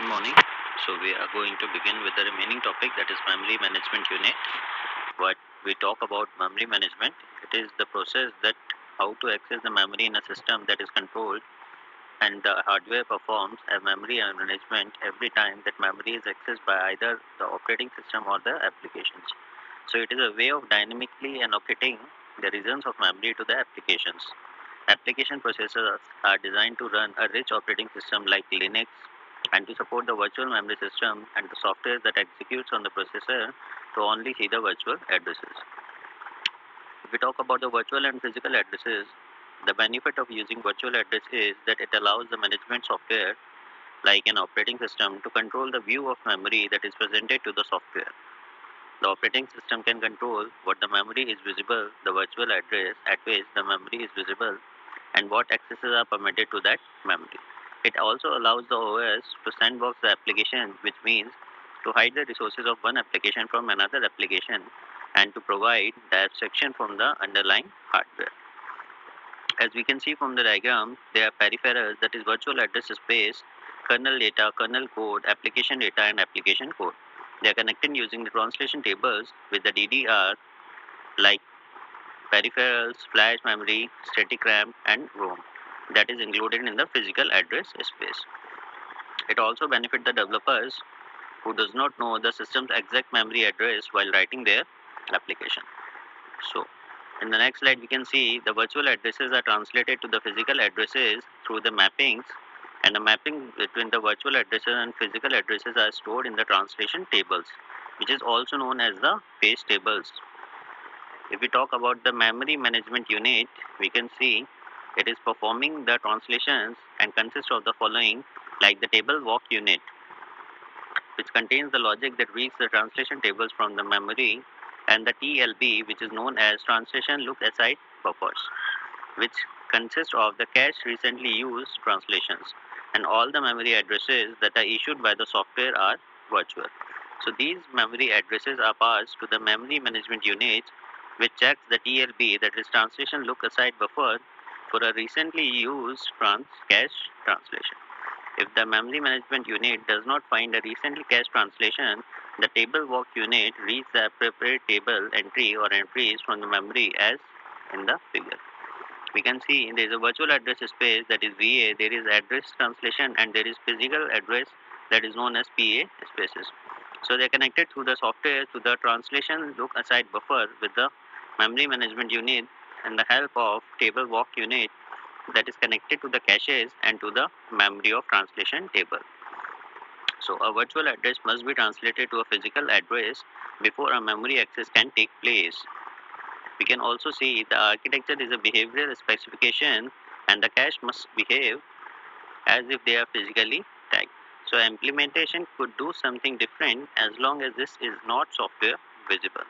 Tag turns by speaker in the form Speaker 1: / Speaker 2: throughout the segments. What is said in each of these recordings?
Speaker 1: Good morning. So we are going to begin with the remaining topic, that is memory management unit. What we talk about memory management, it is the process that how to access the memory in a system that is controlled, and the hardware performs a memory management every time that memory is accessed by either the operating system or the applications. So it is a way of dynamically allocating the regions of memory to the applications. Application processors are designed to run a rich operating system like Linux and to support the virtual memory system and the software that executes on the processor to only see the virtual addresses. If we talk about the virtual and physical addresses, the benefit of using virtual address is that it allows the management software like an operating system to control the view of memory that is presented to the software. The operating system can control what the memory is visible, the virtual address at which the memory is visible, and what accesses are permitted to that memory. It also allows the OS to sandbox the application, which means to hide the resources of one application from another application and to provide the abstraction from the underlying hardware. As we can see from the diagram, there are peripherals, that is virtual address space, kernel data, kernel code, application data, and application code. They are connected using the translation tables with the DDR like peripherals, flash memory, static RAM, and ROM that is included in the physical address space. It also benefits the developers who does not know the system's exact memory address while writing their application. So, in the next slide, we can see the virtual addresses are translated to the physical addresses through the mappings, and the mapping between the virtual addresses and physical addresses are stored in the translation tables, which is also known as the page tables. If we talk about the memory management unit, we can see it is performing the translations and consists of the following, like the table walk unit, which contains the logic that reads the translation tables from the memory, and the TLB, which is known as translation look aside buffers, which consists of the cache recently used translations, and all the memory addresses that are issued by the software are virtual. So these memory addresses are passed to the memory management unit, which checks the TLB, that is translation look aside buffer, for a recently used cache translation. If the memory management unit does not find a recently cached translation, the table walk unit reads the appropriate table entry or entries from the memory as in the figure. We can see there is a virtual address space, that is VA, there is address translation, and there is physical address, that is known as PA spaces. So they are connected through the software to the translation look aside buffer with the memory management unit and the help of table walk unit that is connected to the caches and to the memory of translation table. So a virtual address must be translated to a physical address before a memory access can take place. We can also see the architecture is a behavioral specification, and the cache must behave as if they are physically tagged. So implementation could do something different as long as this is not software visible.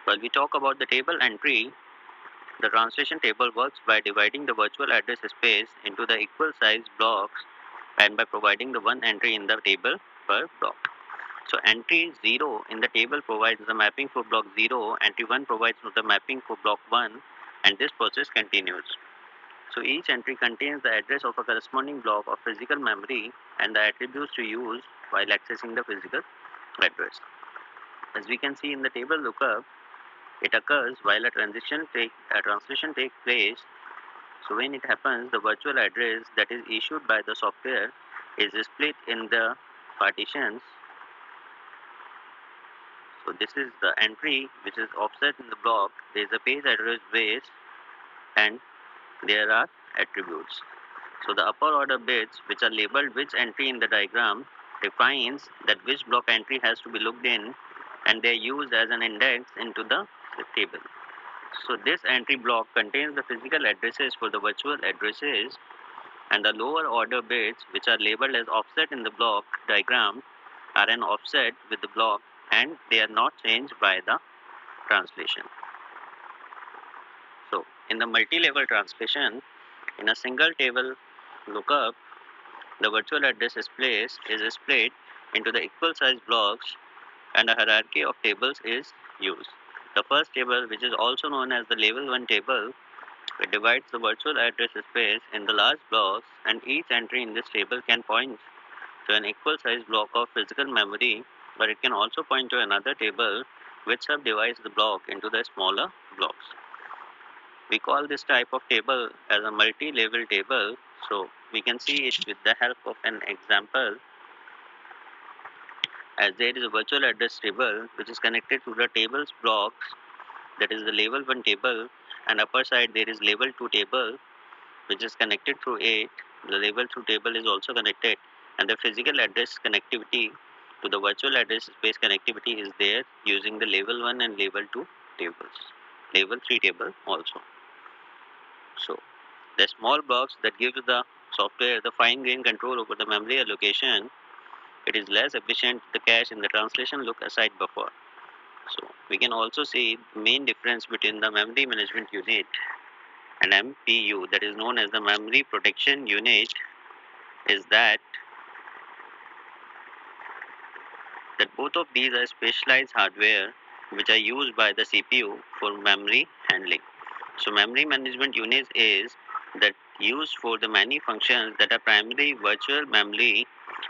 Speaker 1: While we talk about the table entry, the translation table works by dividing the virtual address space into the equal size blocks and by providing the one entry in the table per block. So entry 0 in the table provides the mapping for block 0, entry 1 provides the mapping for block 1, and this process continues. So each entry contains the address of a corresponding block of physical memory and the attributes to use while accessing the physical address. As we can see in the table lookup, it occurs while a translation takes place. So when it happens, the virtual address that is issued by the software is split in the partitions. So this is the entry which is offset in the block. There is a page address base and there are attributes. So the upper order bits which are labeled which entry in the diagram defines that which block entry has to be looked in, and they are used as an index into the table. So this entry block contains the physical addresses for the virtual addresses, and the lower order bits which are labeled as offset in the block diagram are an offset with the block, and they are not changed by the translation. So in the multi-level translation, in a single table lookup, the virtual address space is split into the equal size blocks and a hierarchy of tables is used. The first table, which is also known as the level 1 table, it divides the virtual address space in the large blocks, and each entry in this table can point to an equal size block of physical memory, but it can also point to another table which subdivides the block into the smaller blocks. We call this type of table as a multi-level table. So we can see it with the help of an example, as there is a virtual address table which is connected to the tables blocks, that is the level 1 table, and upper side there is level 2 table which is connected through it. The level 2 table is also connected, and the physical address connectivity to the virtual address space connectivity is there using the level 1 and level 2 tables, level 3 table also. So the small blocks that give the software the fine-grained control over the memory allocation. It is less efficient the cache in the translation look aside buffer. So we can also see the main difference between the memory management unit and MPU, that is known as the memory protection unit, is that both of these are specialized hardware which are used by the CPU for memory handling. So memory management unit is that used for the many functions that are primarily virtual memory,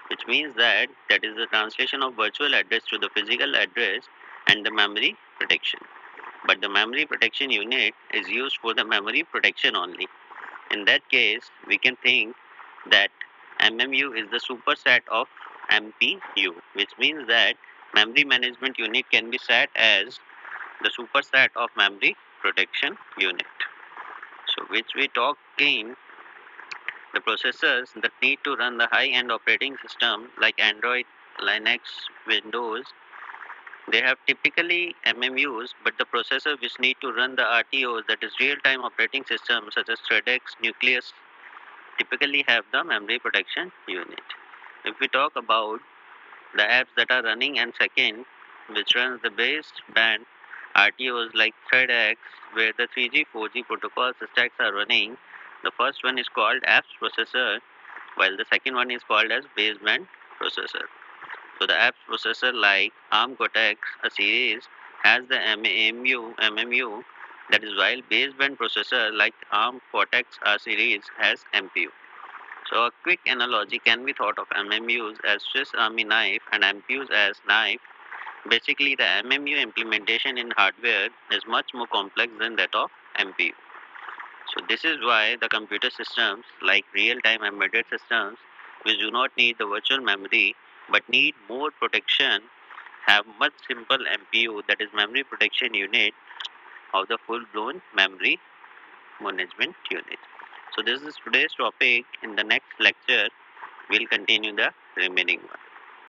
Speaker 1: which means that is the translation of virtual address to the physical address and the memory protection. But the memory protection unit is used for the memory protection only. In that case, we can think that MMU is the superset of MPU, which means that memory management unit can be set as the superset of memory protection unit. So which we talk in the processors that need to run the high-end operating system like Android, Linux, Windows. They have typically MMUs, but the processor which need to run the RTOs, that is real-time operating systems such as ThreadX, Nucleus, typically have the memory protection unit. If we talk about the apps that are running and second, which runs the baseband RTOs like ThreadX, where the 3G, 4G protocol stacks are running, the first one is called apps processor, while the second one is called as baseband processor. So the apps processor like ARM Cortex, a series, has the MMU, that is while baseband processor like ARM Cortex A series has MPU. So a quick analogy can be thought of MMUs as Swiss Army knife and MPUs as knife. Basically, the MMU implementation in hardware is much more complex than that of MPU. So this is why the computer systems like real-time embedded systems, which do not need the virtual memory but need more protection, have much simple MPU, that is memory protection unit, of the full-blown memory management unit. So this is today's topic. In the next lecture, we'll continue the remaining one.